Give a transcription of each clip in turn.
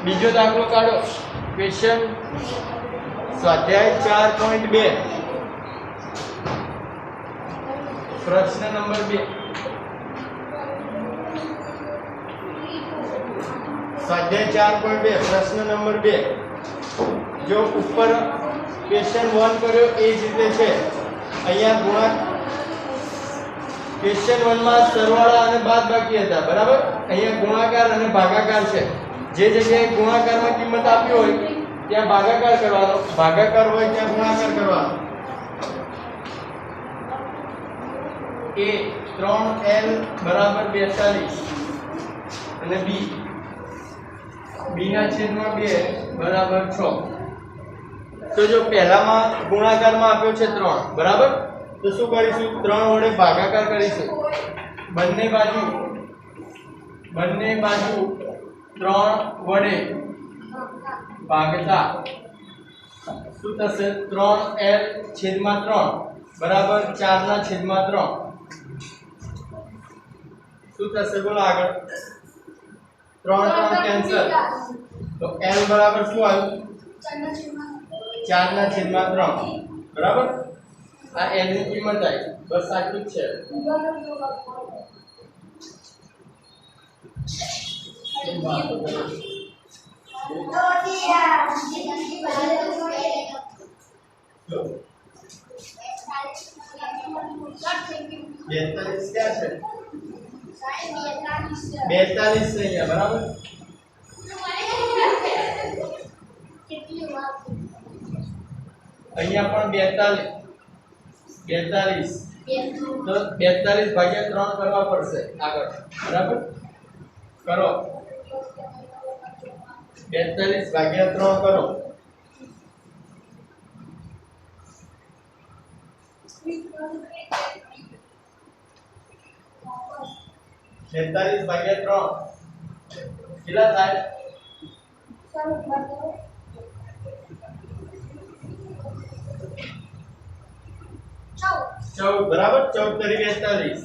બીજો દાખલો કાઢો. ક્વેશ્ચન સ્વાધ્યાય 4.2 પ્રશ્ન નંબર 2. સ્વાધ્યાય 4.2 પ્રશ્ન નંબર 2. જો ઉપર ક્વેશ્ચન 1 કર્યો એ જ રીતે છે. અહીંયા ગુણાકાર ક્વેશ્ચન 1 માં સરવાળા અને બાદબાકી હતા, બરાબર. અહીંયા ગુણાકાર અને ભાગાકાર છે. જે જગ્યાએ ગુણાકારમાં કિંમત આપી હોય ત્યાં ભાગાકાર કરવાનો, ભાગાકાર હોય ત્યાં ગુણાકાર કરવાનો. a 3l બરાબર 42 અને b ના છેદમાં 2 બરાબર 6. તો જો પહેલામાં ગુણાકારમાં આપ્યો છે 3, બરાબર. તો શું કરીશું? 3 વડે ભાગાકાર કરીશું. બંને બાજુ 3 વડે ભાગતા શું થશે? 3l છેદમાં 3 બરાબર 4 ના છેદમાં 3. શું થશે? બોલો આગળ. 3 કેન્સલ. તો l બરાબર શું આવ્યું? 4 ના છેદમાં 3, બરાબર. આ l ની કિંમત આવી. બસ આટલું જ છે. બેતાલીસ ક્યાં છે? 42 છે અહીંયા, બરાબર. અહીંયા પણ 42 તો 42 ભાગ્યા 3 કરવા પડશે આગળ, બરાબર. કરો 42 ભાગ્યા 3 કરો. 42 ભાગ્યા 3 કેટલા થાય? 14, બરાબર. 14 તરી 42.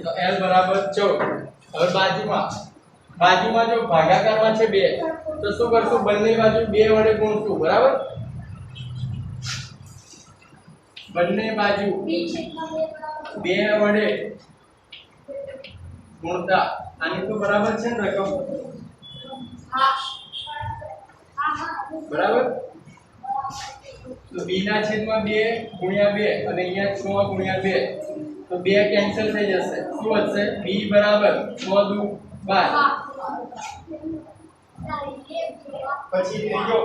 તો l બરાબર 14. હવે બાજુમાં જો ભાગાકારમાં છે 2 તો શું કરશું? બંને બાજુ 2 વડે ગુણશું, બરાબર. બંને બાજુ 2 વડે ગુણતા આની તો બરાબર છે ને રકમ, બરાબર. તો b ના છેદમાં 2 ગુણ્યા 2 અને અહીંયા 6 ગુણ્યા 2 તો 2 કેન્સલ થઈ જશે. શું વધશે? b બરાબર 6 દુ 12. પછી ત્રીજો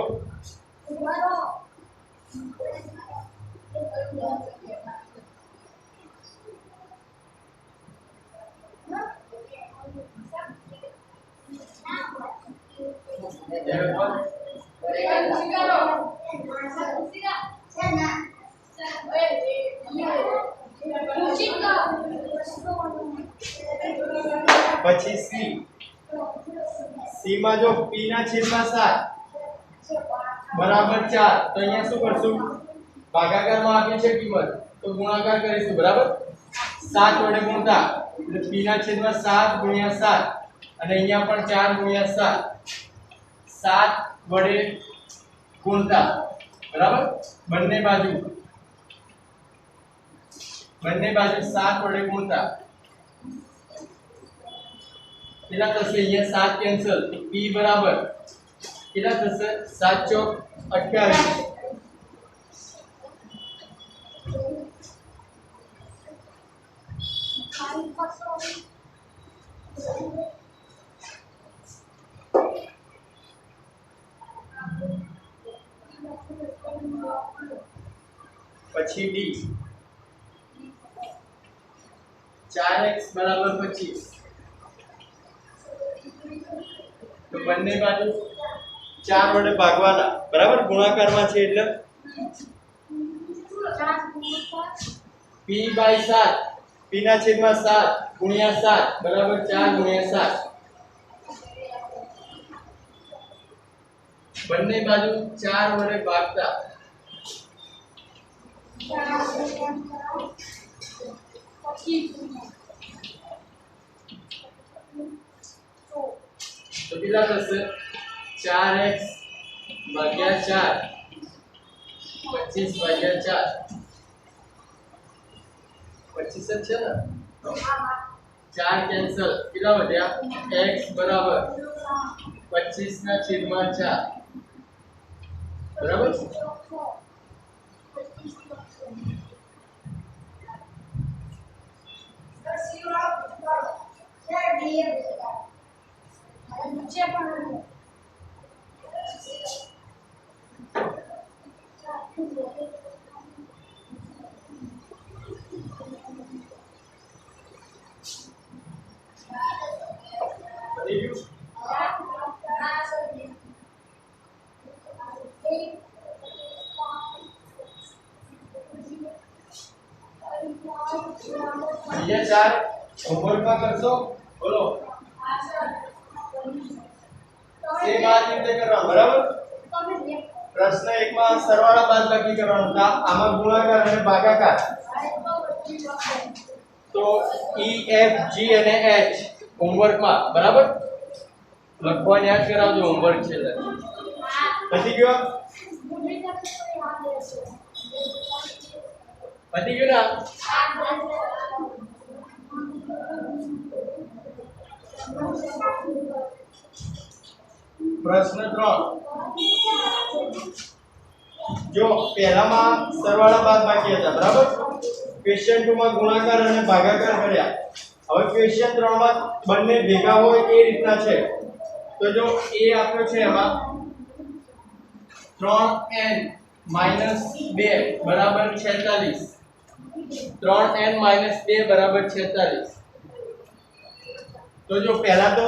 પછી c માં જો p ના છેદમાં 7 બરાબર 4 તો અહીંયા શું કરશું? ભાગાકારમાં આપી છે કિંમત તો ગુણાકાર કરીશું, બરાબર. 7 વડે ગુણતા એટલે p ના છેદમાં 7 ગુણ્યા 7 અને અહીંયા પણ 4 ગુણ્યા 7 વડે ગુણતા, બરાબર. બંને બાજુ 7 વડે ગુણતા કેટલા થશે? અહીંયા 7 કેન્સલ. તો p બરાબર કેટલા થશે? 7 ચોક 28. પછી d 4x બરાબર 25. તો બંને બાજુ 4 વડે ભાગવાના, બરાબર. ગુણાકારમાં છે એટલે p બાય 7 p ના છેદમાં 7 ગુણ્યા 7 બરાબર 4 ગુણ્યા 7. બંને બાજુ 4 વડે ભાગતા તો કેટલા થશે 4x ભાગ્યા 4 25 ભાગ્યા 4 25 જ છે ને 4 કેન્સલ કેટલા વધ્યા x બરાબર 25 ના છેદમાં 4 બરાબર ये 4 होमवर्क में करशो बोलो सेम आ રીતે કરવાનો બરાબર પ્રશ્ન 1 માં સરવાળા બાદબાકી કરવાનો હતા આમાં ગુણાકાર અને ભાગાકાર તો E F G અને H હોમવર્ક માં બરાબર લખવાનું યાદ કરાવજો હોમવર્ક છે પછી ગયો પતી ગયું ના પ્રશ્ન 3 જો પહેલામાં સરવાળા બાદબાકી હતા બરાબર ક્વેશ્ચન 2 માં ગુણાકાર અને ભાગાકાર કર્યા હવે ક્વેશ્ચન 3 માં બંને ભેગા હોય એ રીતના છે તો જો a આપ્યો છે એમાં 3n - 2 બરાબર 46 3n - 2 બરાબર 46 तो जो पहला तो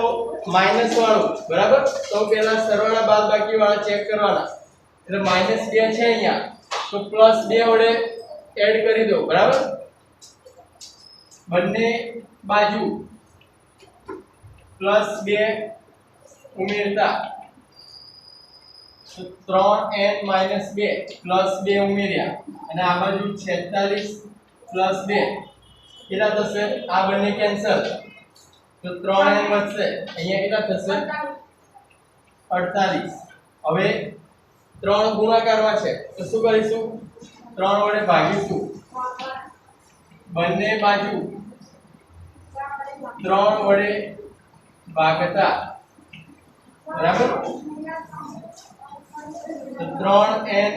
माइनस वाળું बराबर तो पहला सरवाળા બાદબાકી વાળા ચેક કરવાના એટલે -2 છે અહીંયા તો +2 વડે એડ કરી દો બરાબર બંને બાજુ +2 ઉમેરતા તો 3n - 2 +2 ઉમેર્યા અને આ બાજુ 46 +2 કેટલા થશે આ બંને કેન્સલ तो 3n વધશે અહીંયા કેટલા થશે 48 હવે 3 ગુણાકારમાં છે તો શું કરીશું 3 વડે ભાગીશું બંને બાજુ 3 વડે ભાગતા બરાબર તો 3n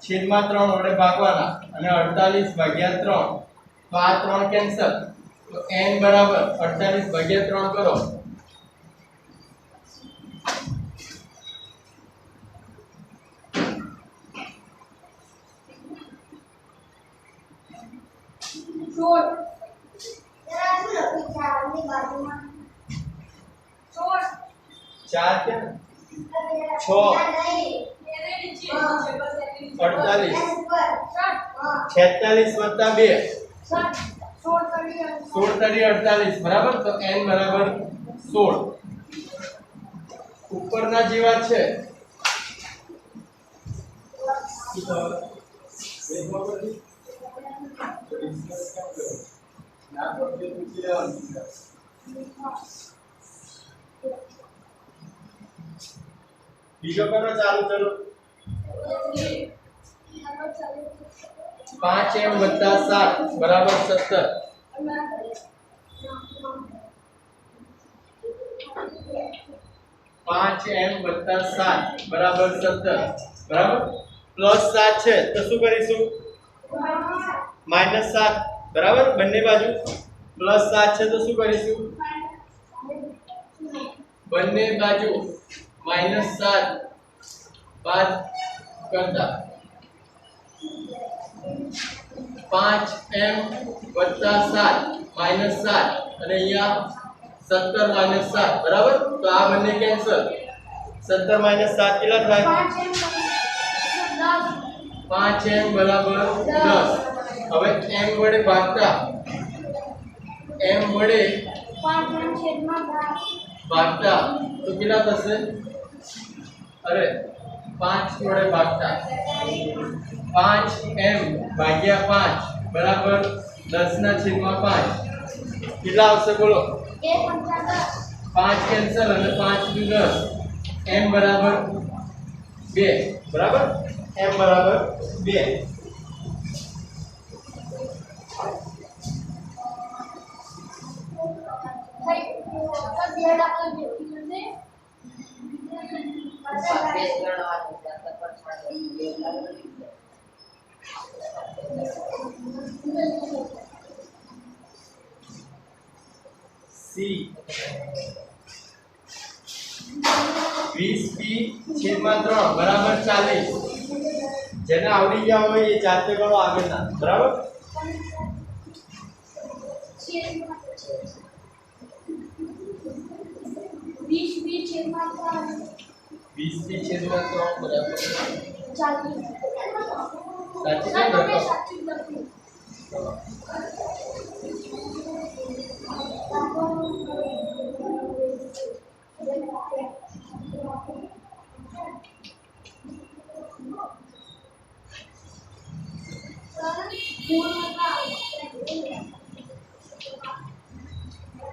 છેદમાં 3 વડે ભાગવાના અને 48 ભાગ્યા 3 તો આ 3 કેન્સલ तो n बराबर 48 भाग्या 3 करो छोड़ जरा सुनो चार ની બાજુમાં छोड़ 4 क्या 6 48 46 વત્તા 2 16 तारी 48 बराबर तो n बराबर 16 ઉપરના જેવા છે બીજો કરો ચાલુ ચલો 5m + 7 बराबर 17 5m + 7 बराबर 17 बराबर +7 છે તો શું કરીશું -7 બરાબર બંને બાજુ +7 છે તો શું કરીશું બંને બાજુ -7 બાદ કરતા 5m + 7 -7 અને અહીંયા 17 - 7 બરાબર તો આ બંને કેન્સલ 17 - 7 કેટલા થાય 5m બરાબર 10 હવે m વડે ભાગતા m વડે 5m છેદમાં 10 ભાગતા તો કેટલા થશે અરે 5 વડે ભાગતા 5m ભાગ્યા 5 બરાબર 10 ના છેદમાં 5 કેટલા આવશે બોલો 1 × 10 5 કેન્સલ અને 5 દુ 10 m બરાબર 2 બરાબર m બરાબર 2 c 20p છેદમાં 3 બરાબર 40 જેને આવડી ગયા હોય એ જાતે ગણો આગળના બરાબર 20p છેદમાં 3 બરાબર 40 સાચી છે તમે ને સાચું લખ્યું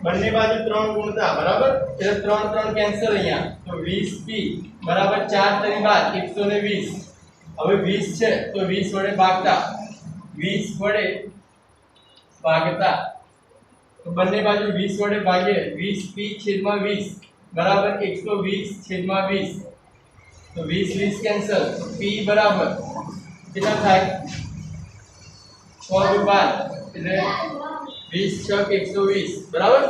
બંને બાજુ 3 ગુણતા બરાબર એટલે 3 3 કેન્સલ અહીંયા તો 20p બરાબર 4 તેની બાદ 120 હવે 20 છે તો 20 વડે ભાગતા 20 વડે ભાગતા તો બંને બાજુ 20 વડે ભાગીએ 20p છેદમાં 20 બરાબર 120 છેદમાં 20 તો 20 20 કેન્સલ તો p બરાબર કેટલા થાય 6 દુ 12 એટલે 20 છક 120 બરાબર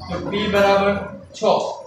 તો p બરાબર 6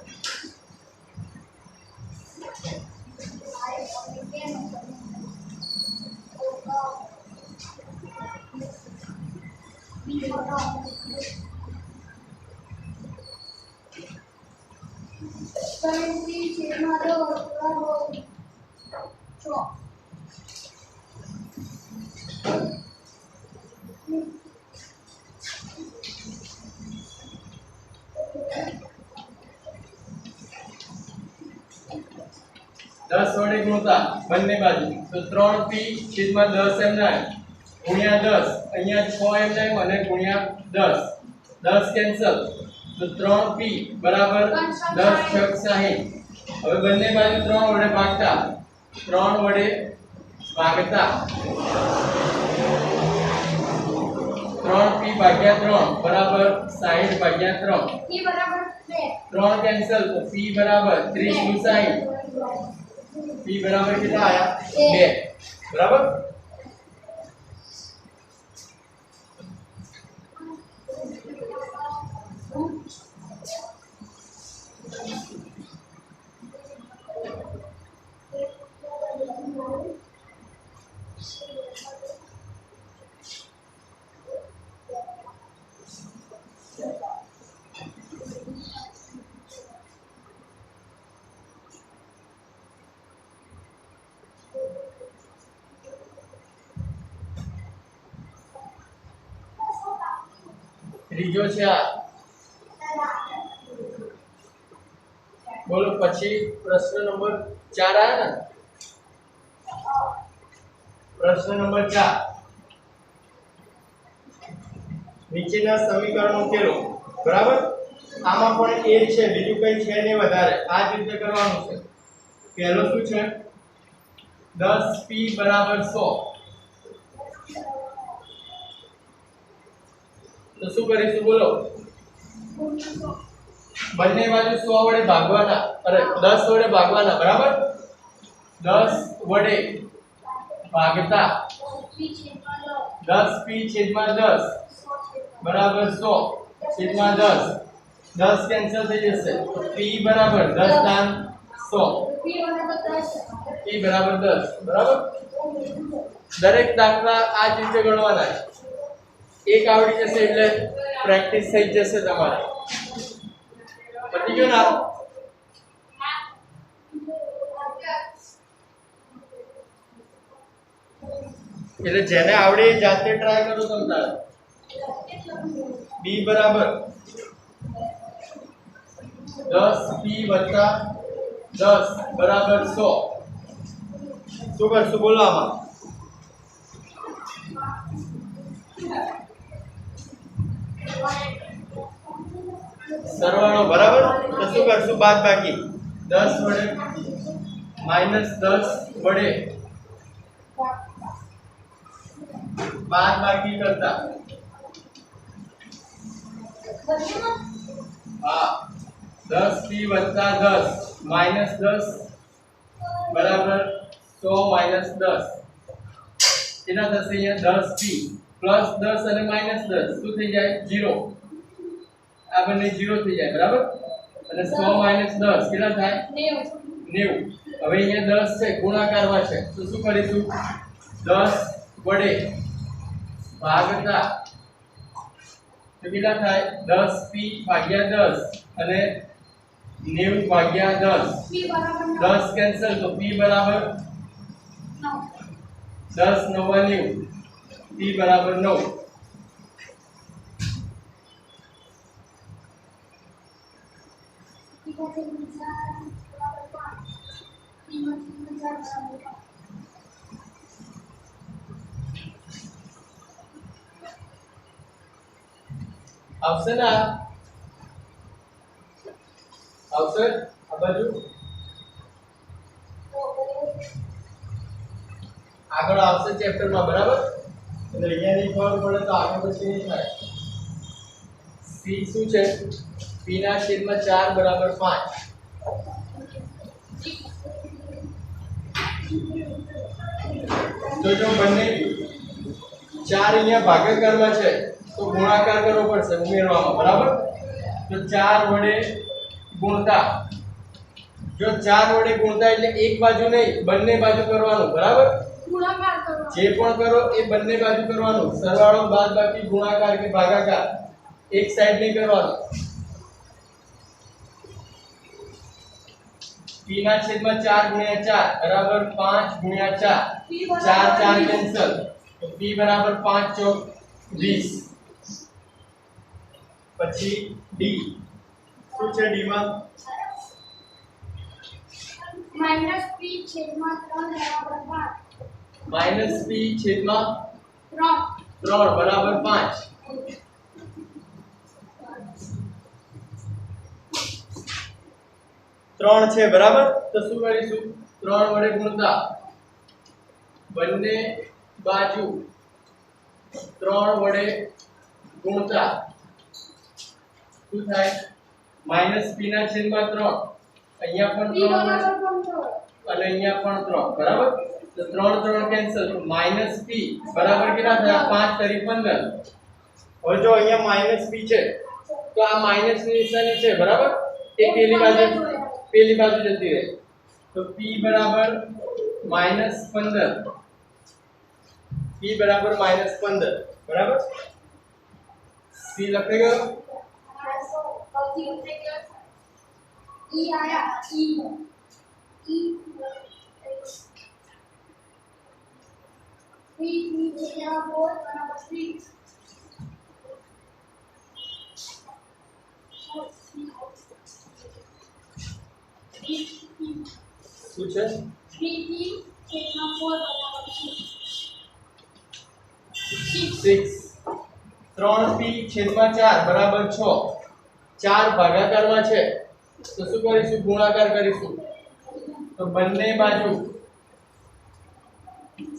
દસ વડે ગુણતા બંને બાજુ તો 3p છેદમાં 10 એમ જાય ગુણ્યા 10 અહીંયા 6 એમ જાય અને ગુણ્યા 10 10 કેન્સલ તો 3p બરાબર 10 છક 60 હવે બંને બાજુ 3 વડે ભાગતા 3 વડે ભાગતા 3p ભાગ્યા 3 બરાબર 60 ભાગ્યા 3 p બરાબર 2 3 કેન્સલ તો p બરાબર 30 નું 60 p બરાબર કેટલા આયા 2 બરાબર ત્રીજો છે આ બોલો પછી પ્રશ્ન નંબર 4 આયા ને પ્રશ્ન નંબર 4 નીચેના સમીકરણો ઉકેલો બરાબર આમાં પણ a છે બીજું કંઈ છે નહીં વધારે આ જ રીતે કરવાનું છે પહેલો શું છે 10p બરાબર 100 તો શું કરીશું બોલો બંને બાજુ 100 વડે ભાગવાના અરે 10 વડે ભાગવાના બરાબર 10 વડે ભાગતા 10p છેદમાં 10 બરાબર 100 છેદમાં 10 10 કેન્સલ થઈ જશે તો p બરાબર 10 દાન 100 p બરાબર 10 p બરાબર 10 બરાબર દરેક દાખલા આ જ રીતે ગણવાના છે એક આવડી જશે એટલે પ્રેક્ટિસ થઈ જશે તમારે પતી ગયું ના એટલે જેને આવડે એ જાતે ટ્રાય કરો તમે તારે b બરાબર 10p વત્તા 10 બરાબર 100 શું કરશું બોલો આમાં સરવાળો બરાબર તો શું કરશું બાદ બાકી 10 વડે -10 વડે બાદ બાકી કરતા હા 10p + 10 -10 બરાબર 100 - 10 કેટલા થશે અહીંયા 10p +10 અને -10 શું થઈ જાય 0 આ બંને 0 થઈ જાય બરાબર અને 100 - 10 કેટલા થાય 90 હવે અહીંયા 10 છે ગુણાકારમાં છે તો શું કરીશું 10 વડે ભાગતા તો કેટલા થાય 10p / 10 અને 90 / 10 10 કેન્સલ તો p બરાબર 10 × 9 = 90 p બરાબર 9 આવશે ને આવશે આ બાજુ આગળ આવશે ચેપ્ટર માં બરાબર એટલે અહીંયા ની ખબર પડે તો આગળ પછી નહીં થાય c શું છે p ના છેદમાં 4 બરાબર 5 તો જો બંને 4 અહીંયા ભાગાકારમાં છે તો ગુણાકાર કરવો પડશે ઉમેરવામાં બરાબર તો 4 વડે ગુણતા જો 4 વડે ગુણતા એટલે એક બાજુ નહીં બંને બાજુ કરવાનું બરાબર ગુણાકાર કરો જે પણ કરો એ બંને બાજુ કરવાનું સરવાળો બાદબાકી ગુણાકાર કે ભાગાકાર એક સાઈડ નહીં કરવાનું p ના છેદમાં 4 × 4 બરાબર 5 × 4 4 4 કેન્સલ તો p બરાબર 5 × 20 પછી d શું છે d માં -p છેદમાં 3 બરાબર 5 -p છેદમાં 3 બરાબર 5 3 છે બરાબર તો શું કરીશું 3 વડે ગુણતા બંને બાજુ 3 વડે ગુણતા શું થાય -p ના છેદમાં 3 અહીંયા પણ 3 અને અહીંયા પણ 3 બરાબર તો 3 3 કેન્સલ તો -p બરાબર કેટલા થયા 5 × 15 હવે જો અહીંયા -p છે તો આ માઈનસ ની નિશાની છે બરાબર એ પેલી બાજુ જતી રહે તો p બરાબર -15 p બરાબર -15 બરાબર c લખી ગયો ઈ આયા ઈ છેદમાં 4 બરાબર 6 શું છે 3p છેદમાં 4 બરાબર 6 3p છેદમાં 4 બરાબર 6 4 ભાગાકારમાં છે તો શું કરીશું ગુણાકાર કરીશું તો બંને બાજુ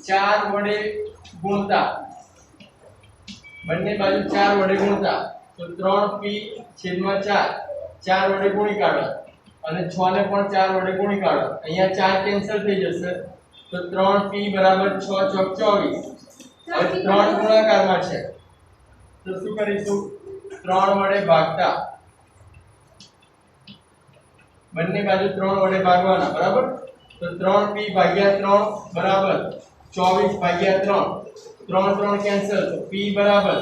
4 વડે ગુણતા બંને બાજુ 4 વડે ગુણતા તો 3p છેદમાં 4 4 વડે ગુણી કાઢો અને 6 ને પણ 4 વડે ગુણી કાઢો અહીંયા 4 કેન્સલ થઈ જશે તો 3p બરાબર 6 × 24 હવે 3 ગુણાકારમાં છે તો શું કરીશું 3 વડે ભાગતા બંને બાજુ 3 વડે ભાગવાના બરાબર તો 3p / 3 બરાબર 24 / 3 3 3 કેન્સલ તો p બરાબર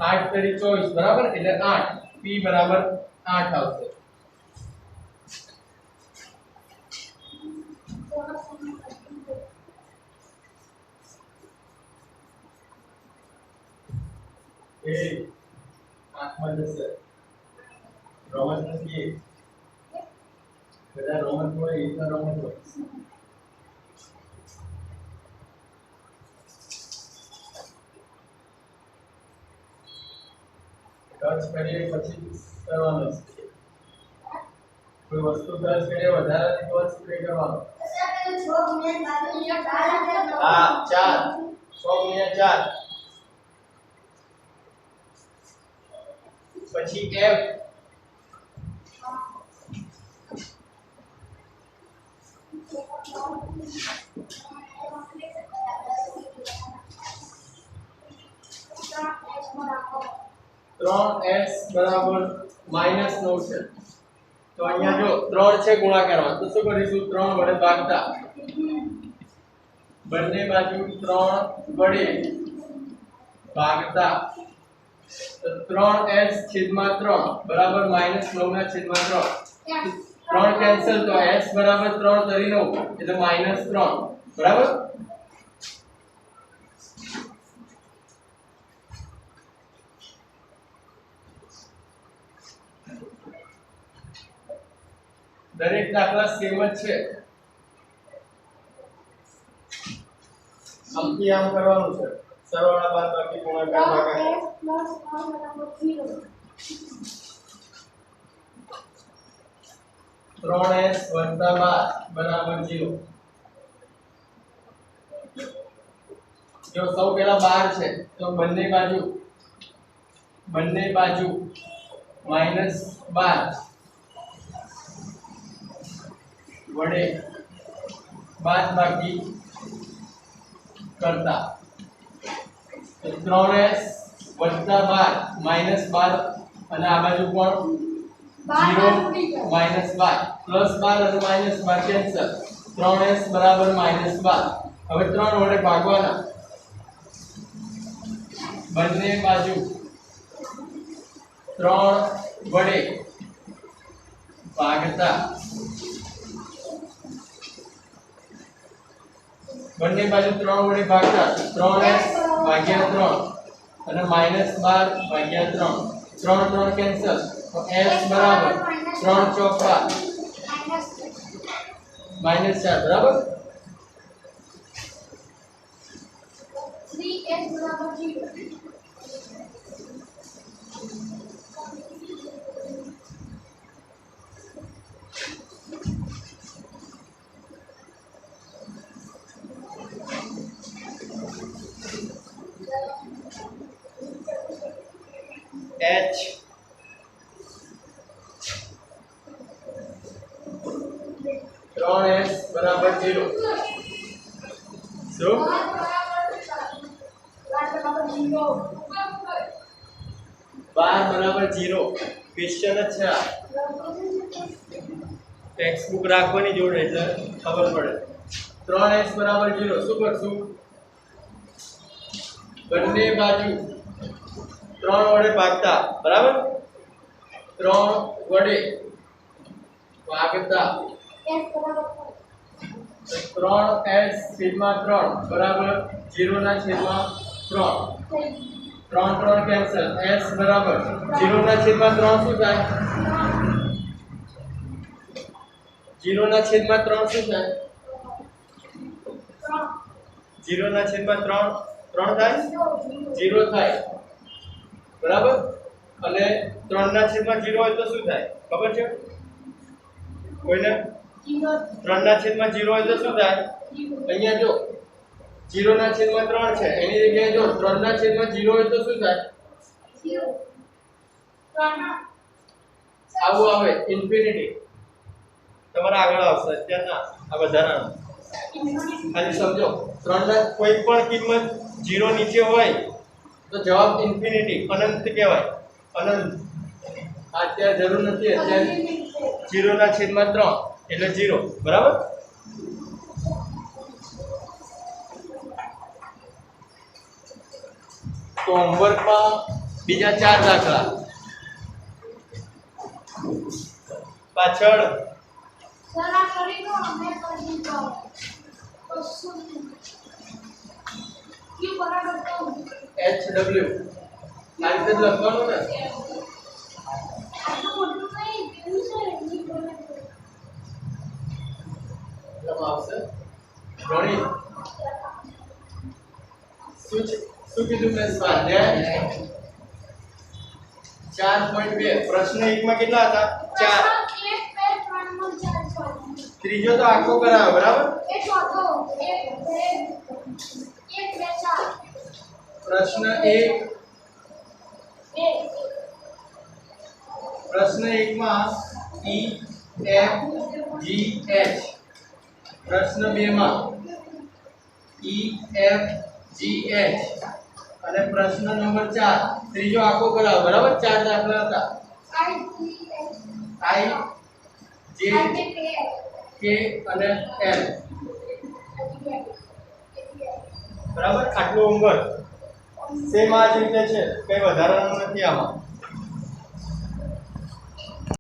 8 × 24 બરાબર એટલે 8 p બરાબર 8 આવશે એ આંખમાં જશે રોમન નથી બધા રોમન હોય એટલા રોમન હોય ટચ કરીએ પછી કરવાનું છે કોઈ વસ્તુ ટચ કરીએ વધારાની તો સ્પ્રે કરવાનો હા 4 100 × 4 પછી f 3s બરાબર -9 છે તો અહીંયા જો 3 છે ગુણાકારમાં તો શું કરીશું 3 વડે ભાગતા બંને બાજુ 3 વડે ભાગતા તો 3s છેદમાં 3 બરાબર -9 ના છેદમાં 3 3 કેન્સલ તો s બરાબર 3 તરી 9 એટલે -3 બરાબર દરેક દાખલા સેમ જ છે આમથી આમ કરવાનું છે સરવાળા બાદબાકી ગુણાકાર ભાગાકાર 3s + 12 0 જો સૌ પહેલા 12 છે તો બંને બાજુ -12 વડે બાદબાકી કરતા તો 3s + 12 -12 અને આ બાજુ પણ 0 -12 +12 અને -12 કેન્સલ 3s બરાબર -12 હવે 3 વડે ભાગવાના બંને બાજુ 3 વડે ભાગતા બંને બાજુ 3 વડે ભાગતા 3s / 3 અને -12 / 3 3 કેન્સલ તો s બરાબર 3 ચોક 12 -4 બરાબર 3s બરાબર 0 h 3s બરાબર 0 શું 12 બરાબર 0 ક્વેશ્ચન જ છે આ ટેક્સ્ટ બુક રાખવાની જોડે એટલે ખબર પડે 3s બરાબર 0 શું કરશું બંને બાજુ 3 વડે ભાગતા બરાબર 3 વડે ભાગતા 3s/3 બરાબર 0 ના છેદમાં 3 3 કેન્સલ s બરાબર 0 ના છેદમાં 3 શું થાય 0 ના છેદમાં 3 શું થાય 0 ના છેદમાં 3 થાય 0 થાય બરાબર અને 3 ના છેદમાં 0 હોય તો શું થાય ખબર છે કોઈને 3 ના છેદમાં 0 હોય તો શું થાય અહીંયા જો 0 ના છેદમાં 3 છે એની જગ્યાએ જો 3 ના છેદમાં 0 હોય તો શું થાય 0 આવું આવે ઇન્ફિનિટી તમારા આગળ આવશે અત્યારે ના આ બધાના ખાલી સમજો 3 ના કોઈ પણ કિંમત 0 નીચે હોય તો જવાબ ઇન્ફિનિટી અનંત કહેવાય અનંત અત્યારે જરૂર નથી અત્યારે 0 ના છેદમાં 3 એટલે 0 બરાબર તો હોમવર્કમાં બીજા 4 દાખલા પાછળ સર આ કરી દો અમે કરી દો કશું ક્યુ બરાબર તો HW આ રીતે જ લખવાનું ને આટલું મોટું નહીં કેવું છે એની બરાબર લખવામાં આવશે ગણિત શું કીધું મેં સ્વાધ્યાય 4.2 પ્રશ્ન 1 માં કેટલા હતા 4 એક બે ત્રણ નો ચાર છ ત્રીજો તો આખો કરાયો બરાબર એ ચોથો એક બે ચાર પ્રશ્ન 1 પ્રશ્ન 1 માં E F G H પ્રશ્ન 2 માં E F G H અને પ્રશ્ન નંબર 4 ત્રીજો આખો કરાવો બરાબર 4 દાખલા હતા I J K અને L બરાબર આટલું હોમવર્ક સેમ આ જ રીતે છે કઈ વધારાનું નથી આમાં